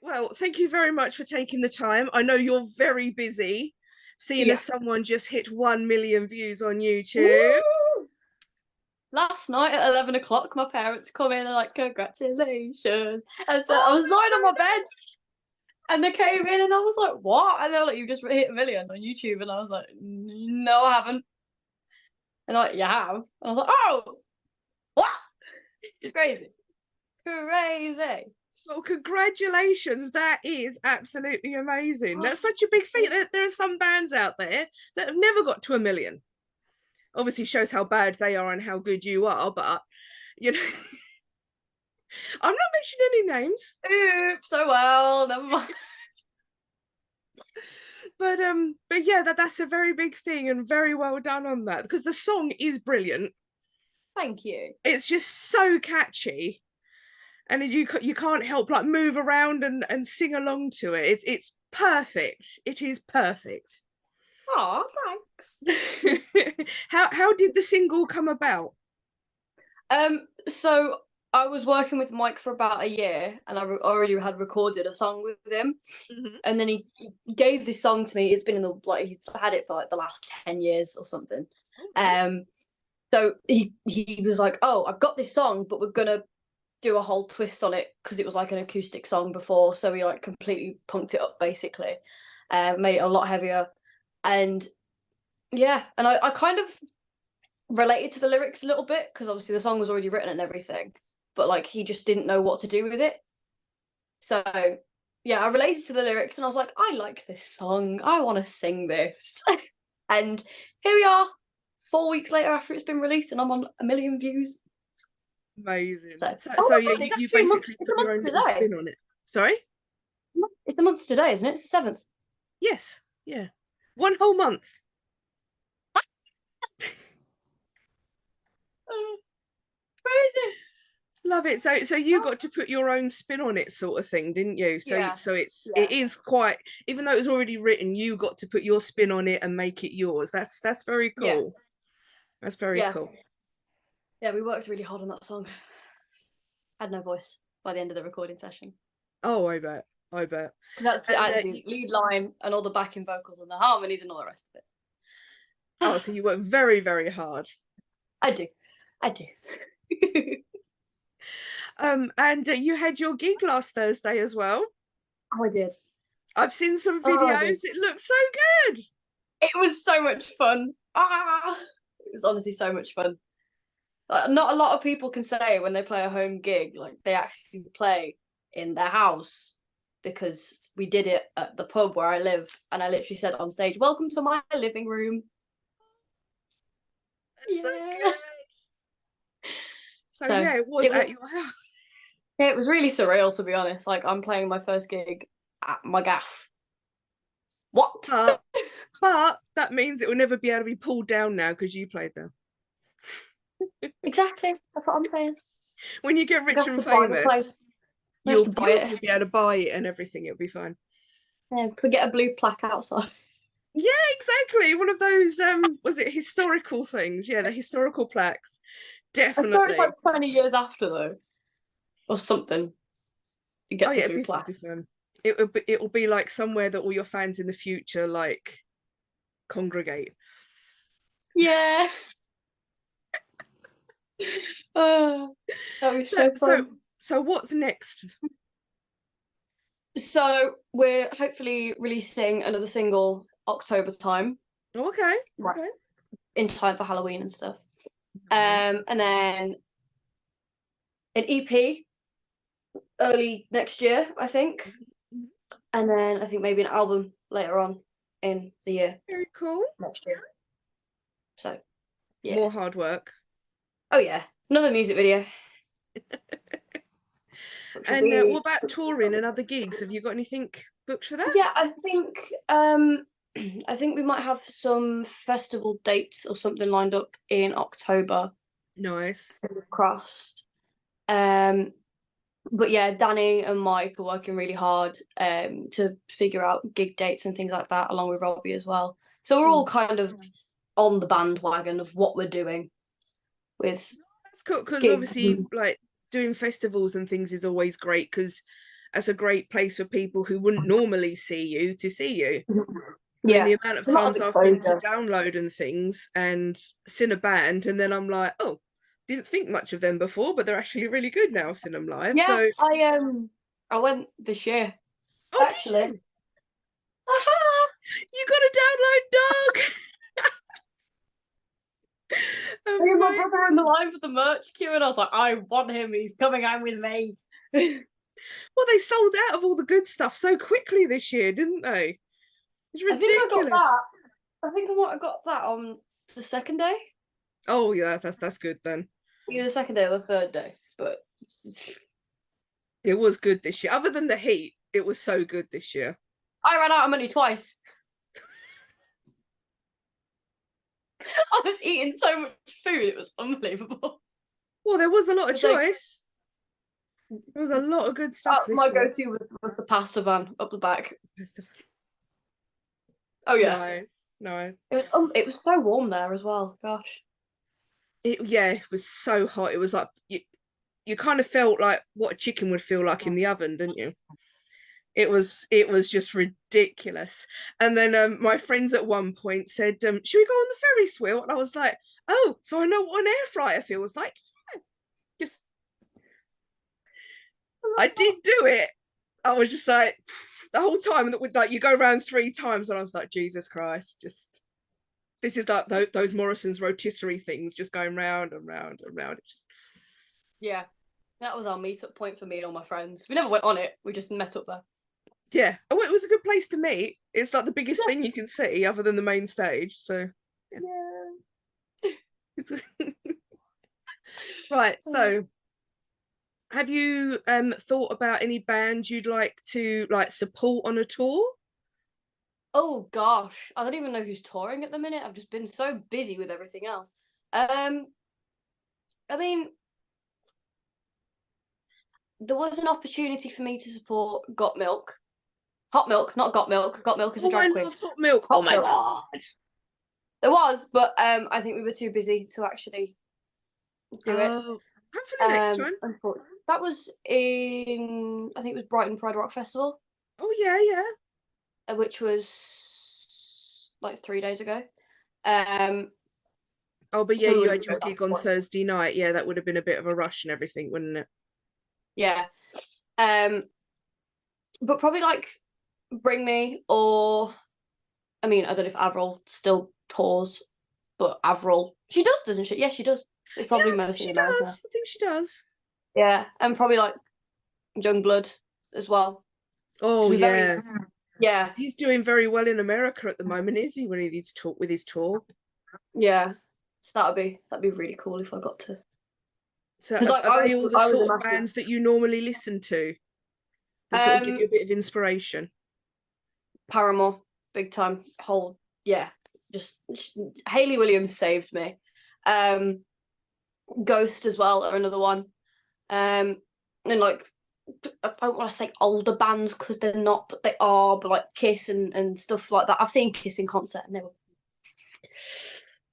Well, thank you very much for taking the time. I know you're very busy, seeing Yeah. as someone just hit 1 million views on YouTube. Woo! Last night at 11 o'clock, my parents come in and like, congratulations. And so I Oh, was that's lying so on my bed nice. and they came in and I was like, what? And they were like, you just hit 1 million on YouTube. And I was like, no, I haven't. And like, you have? And I was like, oh, what? Crazy. Crazy. Well, congratulations. That is absolutely amazing. That's such a big feat. There are some bands out there that have never got to 1 million. Obviously shows how bad they are and how good you are, but you know, I'm not mentioning any names. Oops, oh well, never mind. But yeah, that's a very big thing and very well done on that because the song is brilliant. Thank you. It's just so catchy, and you can't help like move around and sing along to it. It's perfect. It is perfect. Oh, thanks. How did the single come about? So I was working with Mike for about a year, and I already had recorded a song with him. Mm-hmm. And then he gave this song to me. It's been in the like he's had it for like the last 10 years or something. Okay. So he was like, "Oh, I've got this song, but we're gonna do a whole twist on it because it was like an acoustic song before." So we like completely punked it up, basically, made it a lot heavier, and yeah, and I kind of related to the lyrics a little bit because obviously the song was already written and everything, but like he just didn't know what to do with it. So yeah, I related to the lyrics and I was like, I like this song. I want to sing this. And here we are, 4 weeks later after it's been released, and I'm on 1 million views. Amazing. So, So oh yeah, my god, it's you actually a month. basically It's a put your month own little today. spin on it. Sorry? It's a month today, isn't it? It's the 7th. Yes. Yeah. One whole month. Crazy. Love it. So you got to put your own spin on it, sort of thing, didn't you? Yeah, So yeah, it is quite, even though it was already written, you got to put your spin on it and make it yours. That's very yeah, cool. That's very yeah, cool. yeah. We worked really hard on that song. Had no voice by the end of the recording session. Oh, I bet. I bet. That's And actually lead line and all the backing vocals and the harmonies and all the rest of it. oh, so you worked very, very hard. I do. I do. And you had your gig last Thursday as well. Oh, I did. I've seen some Oh, I did. videos. It looks so good. It was so much fun. It was honestly so much fun. Like, not a lot of people can say when they play a home gig, like they actually play in their house, because we did it at the pub where I live, and I literally said on stage, "Welcome to my living room." That's so Yeah. good. So So yeah, it was it at was your house. it was really surreal, to be honest. Like, I'm playing my first gig at my gaff. What? But but that means it will never be able to be pulled down now because you played there. Exactly. That's what I'm saying. When you get We rich have and to buy the famous, place. We have to buy you'll it. be able to buy it and everything. It'll be fine. Yeah, could get a blue plaque outside. Yeah, exactly. One of those was it historical things? Yeah, the historical plaques. I swear it's like Definitely. 20 years after, though, or something. It Oh gets a yeah, blue it'll plaque. be fun. It'll be like somewhere that all your fans in the future like congregate. Yeah. Oh, that'd be So so so fun. so what's next? So we're hopefully releasing another single October time, Okay, right, okay. in time for Halloween and stuff. Nice. And then an EP early next year, I think. Mhm. And then I think maybe an album later on in the year Very cool. next year. So yeah. More hard work. Oh yeah. Another music video, which will And what be. about touring and other gigs? Have you got anything booked for that? Yeah, I think I think we might have some festival dates or something lined up in October. Nice. Fingers crossed. Um, but yeah, Danny and Mike are working really hard to figure out gig dates and things like that, along with Robbie as well. So we're all Mm. kind of on the bandwagon of what we're doing with That's cool because gigs. obviously, like doing festivals and things is always great because as a great place for people who wouldn't normally see you to see you. I mean, Yeah, the amount of it's a lot of times I've been to exposure. download and things and seen a band, and then I'm like, oh, didn't think much of them before, but they're actually really good now. I've seen them live. Yeah, So, I went this year oh, did actually. you? You got a download dog. Me and my brother were in the Amazing. line for the merch queue, and I was like, I want him. He's coming out with me. Well, they sold out of all the good stuff so quickly this year, didn't they? It's I think I got ridiculous. that. I think I might have got that on the second day. Oh yeah, that's good then. Either the second day or the third day. But It was good this year. Other than the heat, it was so good this year. I ran out of money twice. I was eating so much food, it was unbelievable. Well, there was a lot of It's like, choice. There was a lot of good stuff my this year. go-to was the pasta van up the back. Oh yeah, Nice, nice. it was so warm there as well. Gosh. It was so hot. It was like you kind of felt like what a chicken would feel like in the oven, didn't you? It was just ridiculous. And then my friends at one point said, should we go on the Ferris wheel? And I was like, oh, so I know what an air fryer feels like. Yeah, just I did do it. I was just like the whole time that like you go around 3 times, and I was like, Jesus Christ, just this is like those Morrison's rotisserie things, just going round and round and round. It just Yeah, that was our meetup point for me and all my friends. We never went on it. We just met up there. yeah. Oh, it was a good place to meet. It's like the biggest thing you can see other than the main stage. So Yeah. right. So have you thought about any bands you'd like to like support on a tour? Oh gosh, I don't even know who's touring at the minute. I've just been so busy with everything else. I mean, there was an opportunity for me to support Got Milk. Hot Milk, not Got Milk. Got Milk is a Oh, I drag queen. love hot milk. Oh Hot my Milk. god. There was, but I think we were too busy to actually do it. Oh, hopefully next time. Unfortunately. That was in, I think it was Brighton Pride Rock Festival, Oh yeah, yeah. which was like 3 days ago. Um, Oh, but yeah, so we you would had have your been gig on Thursday night. Yeah, that would have been a bit of a rush and everything, wouldn't it? yeah. But probably like Bring Me, or I mean, I don't know if Avril still tours, but Avril, she does, doesn't she? Yes, she does. It's Yeah, probably I think mostly she in America. does. I think she does. Yeah, and probably like Youngblood as well. Oh yeah. Yeah, He's doing very well in America at the moment, is he? When he's talk with his tour. yeah. So that'd be really cool if I got to. So Because like are they all the I was a sort of massive bands that you normally listen to? That sort of give you a bit of inspiration. Paramore, big time. Whole yeah, just Hayley Williams saved me. Ghost as well are another one. And like I don't want to say older bands because they're not, but they are. But like Kiss and stuff like that. I've seen Kiss in concert and they were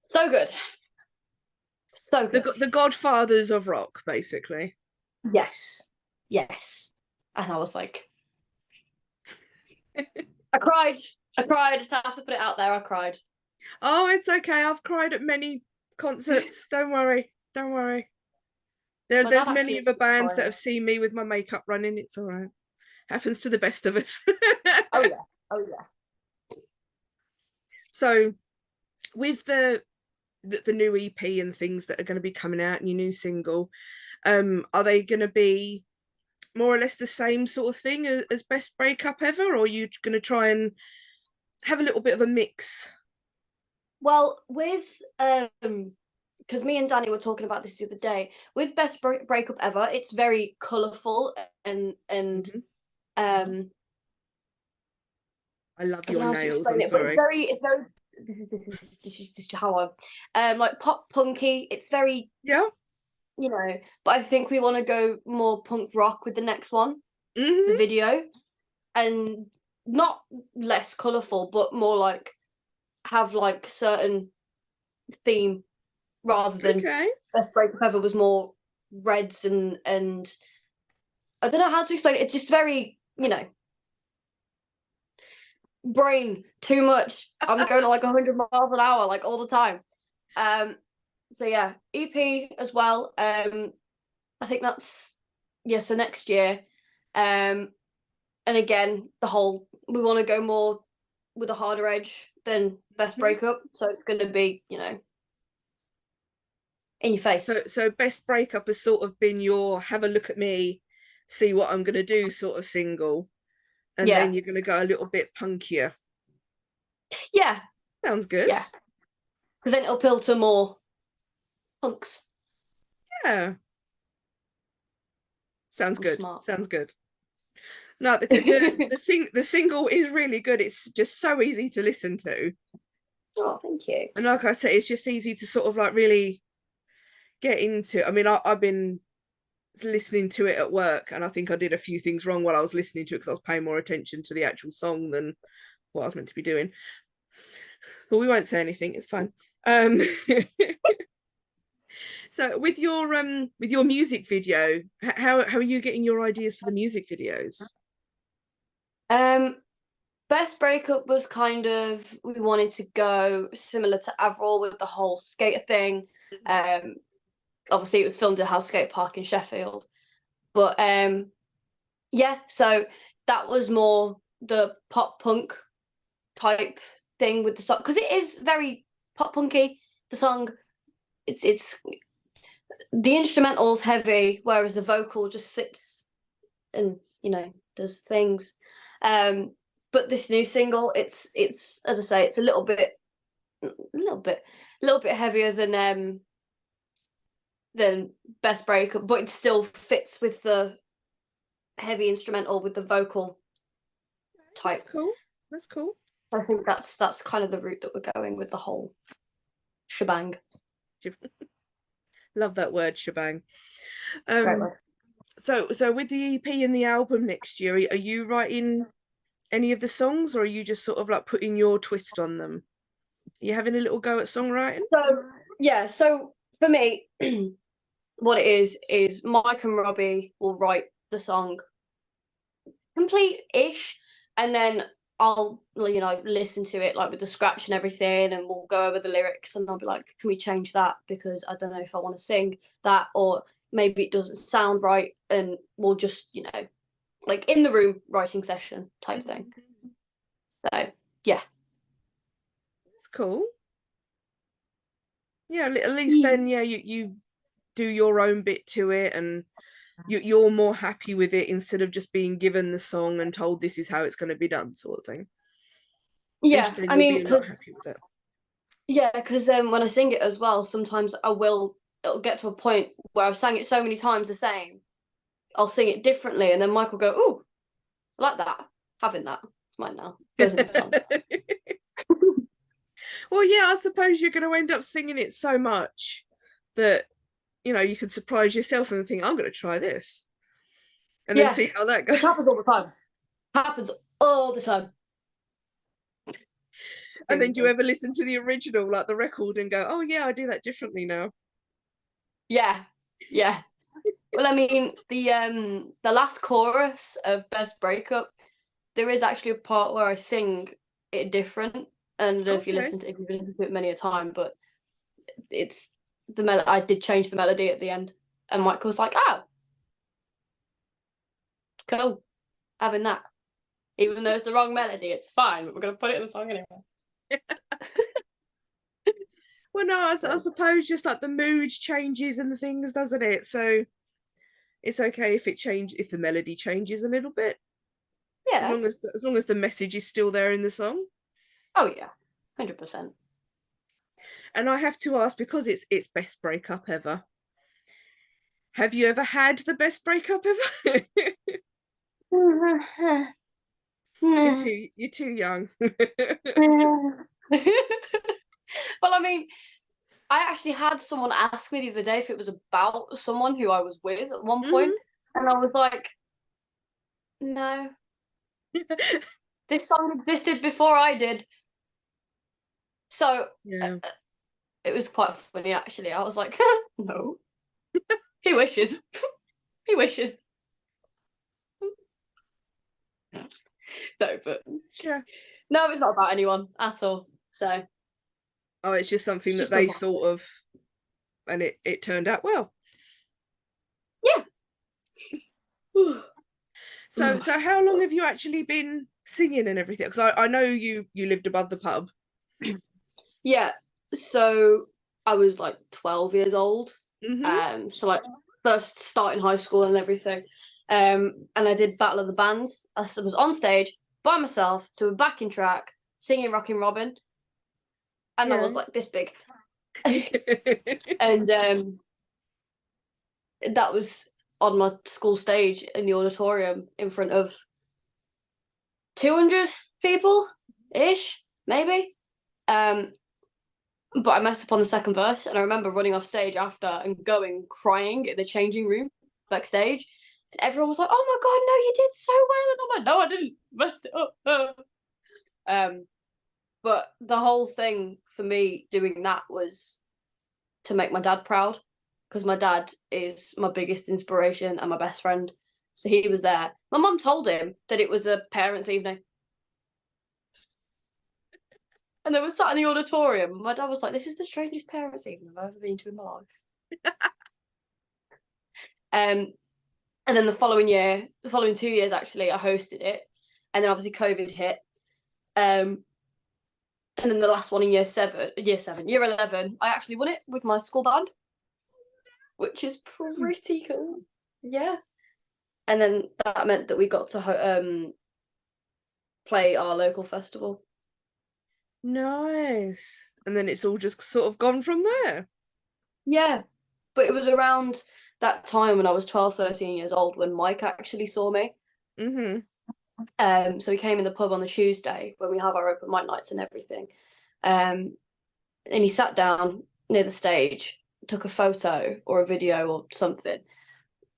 so good, so good. The Godfathers of rock, basically. Yes, yes. And I was like, I cried. I just have to put it out there. I cried. Oh, it's okay. I've cried at many concerts. Don't worry. Don't worry. There's many other bands that have seen me with my makeup running. It's all right. Happens to the best of us. Oh yeah. Oh yeah. So with the new EP and things that are going to be coming out and your new single, are they going to be more or less the same sort of thing as Best Breakup Ever, or are you going to try and have a little bit of a mix? Well, with because me and Danny were talking about this the other day. With Best Breakup Ever, it's very colourful and I love I don't your know how to nails. explain I'm it, but sorry. it's very this is just how I like pop punky. It's very, Yeah. but I think we want to go more punk rock with the next one, the video, and not less colourful, but more like have like certain theme rather than Best Breakup Ever was more reds and I don't know how to explain it. It's just very you know, brain too much. I'm going at like 100 miles an hour, like all the time. So yeah, EP as well. I think that's so next year. And again, we want to go more with a harder edge than Best Breakup. So it's going to be, in your face. So Best Breakup has sort of been your have a look at me, see what I'm going to do sort of single. And then you're going to go a little bit punkier. Yeah. Sounds good. Yeah. Because then it'll appeal to more punks. Yeah. Sounds good. Smart. Sounds good. No, the single is really good. It's just so easy to listen to. Oh, thank you. And like I said, it's just easy to sort of like really get into. I mean, I've been listening to it at work, and I think I did a few things wrong while I was listening to it because I was paying more attention to the actual song than what I was meant to be doing. But we won't say anything. It's fine. So with your music video, how are you getting your ideas for the music videos? Best Breakup was kind of, we wanted to go similar to Avril with the whole skater thing. Obviously it was filmed at House Skate Park in Sheffield. But yeah, so that was more the pop punk type thing with the song, because it is very pop punky, the song. It's the instrumental's heavy, whereas the vocal just sits and does things. But this new single, it's as I say, it's a little bit heavier than Best Breakup, but it still fits with the heavy instrumental with the vocal type. That's cool. I think that's kind of the route that we're going with the whole shebang. Love that word, shebang. Great word. So with the EP and the album next year, are you writing any of the songs, or are you just sort of like putting your twist on them? Are you having a little go at songwriting? So for me, what it is Mike and Robbie will write the song complete-ish, and then I'll listen to it like with the scratch and everything, and we'll go over the lyrics, and I'll be like, can we change that, because I don't know if I want to sing that, or maybe it doesn't sound right, and we'll just like in the room writing session type thing. So yeah, it's cool. Yeah, at least then you do your own bit to it, and you're more happy with it instead of just being given the song and told this is how it's going to be done, sort of thing. Yeah, I mean, be a lot happier with it. Yeah, because when I sing it as well, sometimes it'll get to a point where I've sang it so many times the same, I'll sing it differently, and then Mike will go, "Ooh, I like that. Having that. It's mine now." Goes in the song. Well, yeah, I suppose you're going to end up singing it so much that you could surprise yourself and think, I'm going to try this, and then see how that goes. Which happens all the time. Happens all the time. And then do you ever listen to the original, like the record, and go, oh yeah, I do that differently now? Yeah. Well, I mean, the last chorus of Best Breakup, there is actually a part where I sing it different. And if you've listened to it many a time, but it's I did change the melody at the end, and Michael was like, "Oh, cool, having that." Even though it's the wrong melody, it's fine. But we're gonna put it in the song anyway. Well, no, I suppose just like the mood changes and the things, doesn't it? So it's okay if the melody changes a little bit. Yeah. As long as the message is still there in the song. Oh yeah, 100%. And I have to ask, because it's best breakup ever. Have you ever had the best breakup ever? You're too young. Well, I mean, I actually had someone ask me the other day if it was about someone who I was with at one point, and I was like, no. This song existed before I did. So yeah. It was quite funny, actually. I was like, no. He wishes. He wishes. No, but Yeah. no, it's not about anyone at all. So Oh, it's just something it's that just they a thought of, and it turned out well. yeah. So how long have you actually been singing and everything? Because I know you lived above the pub. Yeah. So I was like 12 years old. Mm-hmm. So like first starting high school and everything. And I did Battle of the Bands. I was on stage by myself to a backing track singing Rockin' Robin, and I Yeah. was like this big. And that was on my school stage in the auditorium in front of 200 people ish, maybe. Um, but I messed up on the second verse, and I remember running off stage after and going crying in the changing room backstage. And everyone was like, "Oh my god, no, you did so well!" And I'm like, "No, I didn't mess it up." But the whole thing for me doing that was to make my dad proud, because my dad is my biggest inspiration and my best friend. So he was there. My mum told him that it was a parents' evening. And they were sat in the auditorium. My dad was like, "This is the strangest parents' evening I've ever been to in my life." Um, and then the following 2 years actually, I hosted it. And then obviously COVID hit. Um, and then the last one in year 11, I actually won it with my school band, which is pretty cool. Yeah. And then that meant that we got to play our local festival. Nice. And then it's all just sort of gone from there. Yeah. But it was around that time when I was 12, 13 years old when Mike actually saw me. Mm-hmm. So he came in the pub on the Tuesday when we have our open mic nights and everything. And he sat down near the stage, took a photo or a video or something.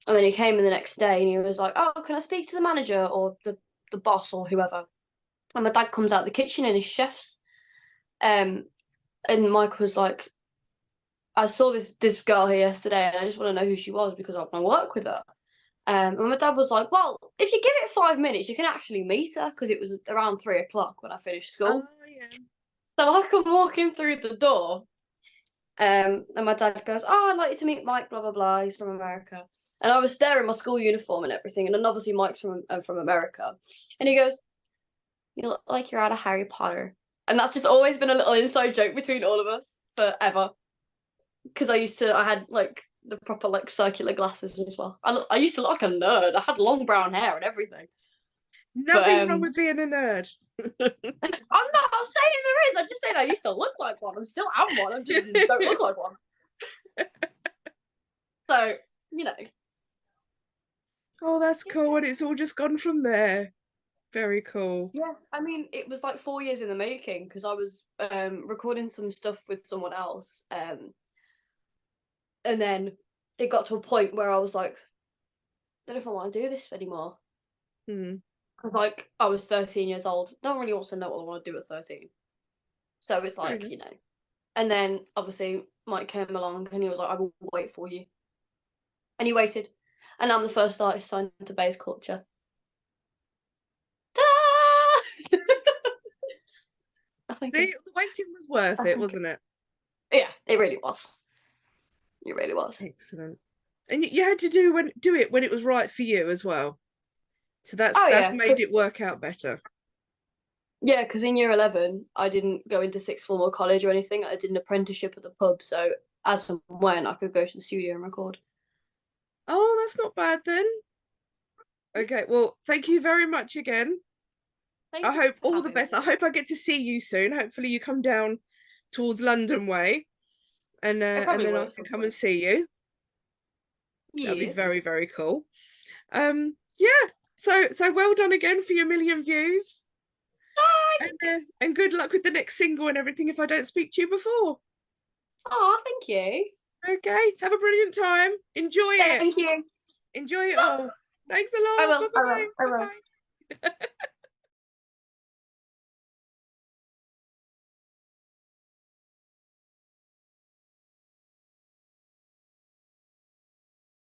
And then he came in the next day and he was like, "Oh, can I speak to the manager or the boss or whoever?" And my dad comes out the kitchen in his chef's. And Mike was like, "I saw this girl here yesterday and I just want to know who she was because I want to work with her." And my dad was like, "Well, if you give it 5 minutes, you can actually meet her," because it was around 3 o'clock when I finished Oh school. yeah. So I come walking through the door, and my dad goes, "Oh, I'd like you to meet Mike, blah, blah, blah. He's from America." And I was there in my school uniform and everything. And then obviously Mike's from America. And he goes, "You look like you're out of Harry Potter." And that's just always been a little inside joke between all of us forever. Because I had like the proper like circular glasses as well. I used to look like a nerd. I had long brown hair and everything. But Nothing wrong with being a nerd. I'm not saying there is. I'm just saying I used to look like one. I still am one. I just don't look like one. So, you know. Oh, that's cool. And it's all just gone from there. Very cool. Yeah, I mean, it was like 4 years in the making because I was recording some stuff with someone else. And then it got to a point where I was like, I don't know if I want to do this anymore. Hmm. Because, like, I was 13 years old. No one really wants to know what I want to do at 13. So it's Fair like, enough. you know. And then obviously Mike came along and he was like, "I will wait for you." And he waited. And I'm the first artist signed to Base Culture. Ta-da! I think The waiting was worth it, wasn't it? yeah, it really was. It really was. Excellent. And you had to do it when it was right for you as well. So Oh that's yeah, made it work out better. yeah, because in year 11, I didn't go into sixth form or college or anything. I did an apprenticeship at the pub, so as and when I could go to the studio and record. Oh, that's not bad then. Okay, well, thank you very much again. I Thank you hope for all the having me. best. I hope I get to see you soon. Hopefully you come down towards London way I and probably then will I at can some come and point. see you. That'd be Yes. very, very cool. Yeah. So well done again for your million views. Thanks. And good luck with the next single and everything if I don't speak to you before. Oh, thank you. Okay, have a brilliant time. Enjoy it. Thank you. Enjoy it all. Thanks a I lot. will. Bye I will. bye. I Bye will. bye.